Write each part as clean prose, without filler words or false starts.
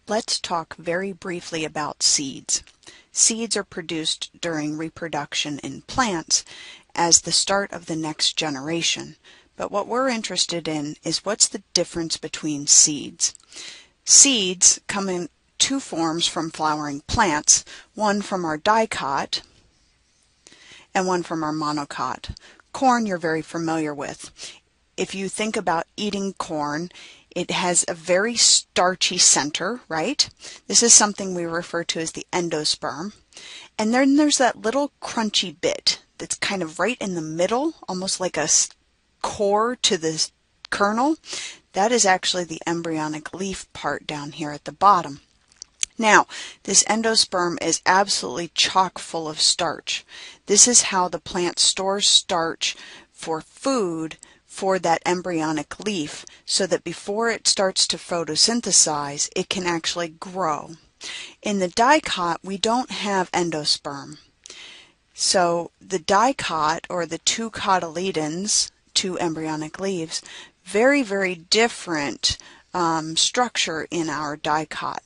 Let's talk very briefly about seeds. Seeds are produced during reproduction in plants as the start of the next generation. But what we're interested in is what's the difference between seeds. Seeds come in two forms from flowering plants, one from our dicot and one from our monocot. Corn you're very familiar with. If you think about eating corn, it has a very starchy center, right? This is something we refer to as the endosperm. And then there's that little crunchy bit that's kind of right in the middle, almost like a core to the kernel. That is actually the embryonic leaf part down here at the bottom. Now, this endosperm is absolutely chock full of starch. This is how the plant stores starch for food for that embryonic leaf so that before it starts to photosynthesize, it can actually grow. In the dicot, we don't have endosperm. So the dicot, or the two cotyledons, two embryonic leaves, very, very different structure in our dicot.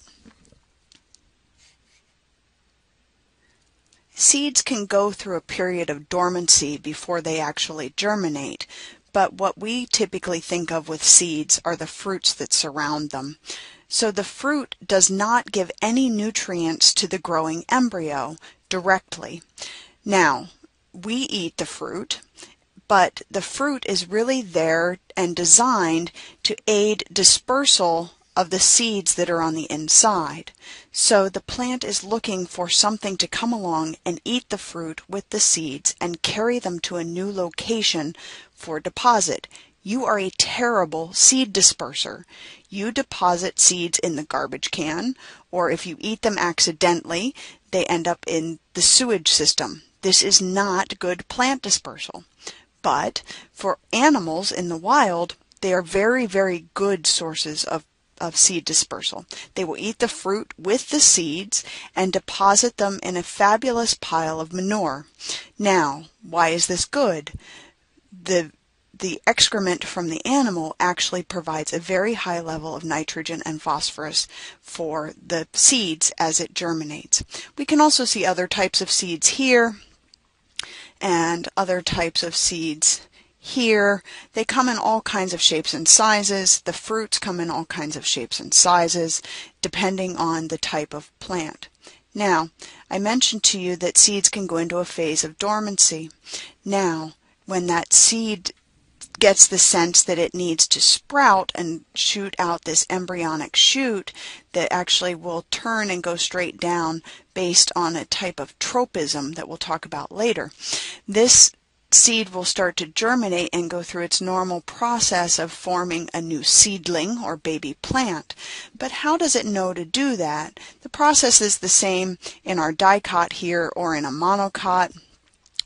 Seeds can go through a period of dormancy before they actually germinate, but what we typically think of with seeds are the fruits that surround them. So the fruit does not give any nutrients to the growing embryo directly. Now, we eat the fruit, but the fruit is really there and designed to aid dispersal of the seeds that are on the inside. So the plant is looking for something to come along and eat the fruit with the seeds and carry them to a new location for deposit. You are a terrible seed disperser. You deposit seeds in the garbage can, or if you eat them accidentally, they end up in the sewage system. This is not good plant dispersal. But for animals in the wild, they are very, very good sources of seed dispersal. They will eat the fruit with the seeds and deposit them in a fabulous pile of manure. Now, why is this good? The excrement from the animal actually provides a very high level of nitrogen and phosphorus for the seeds as it germinates. We can also see other types of seeds here and other types of seeds here. They come in all kinds of shapes and sizes. The fruits come in all kinds of shapes and sizes depending on the type of plant. Now, I mentioned to you that seeds can go into a phase of dormancy. Now, when that seed gets the sense that it needs to sprout and shoot out this embryonic shoot that actually will turn and go straight down based on a type of tropism that we'll talk about later. This seed will start to germinate and go through its normal process of forming a new seedling or baby plant. But how does it know to do that? The process is the same in our dicot here or in a monocot.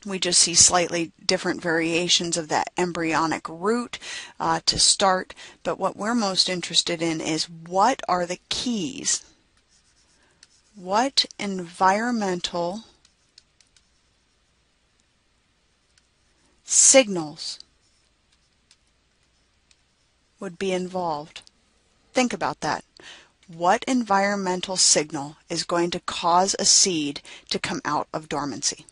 We just see slightly different variations of that embryonic root to start. But what we're most interested in is what are the keys? What environmental signals would be involved? Think about that. What environmental signal is going to cause a seed to come out of dormancy?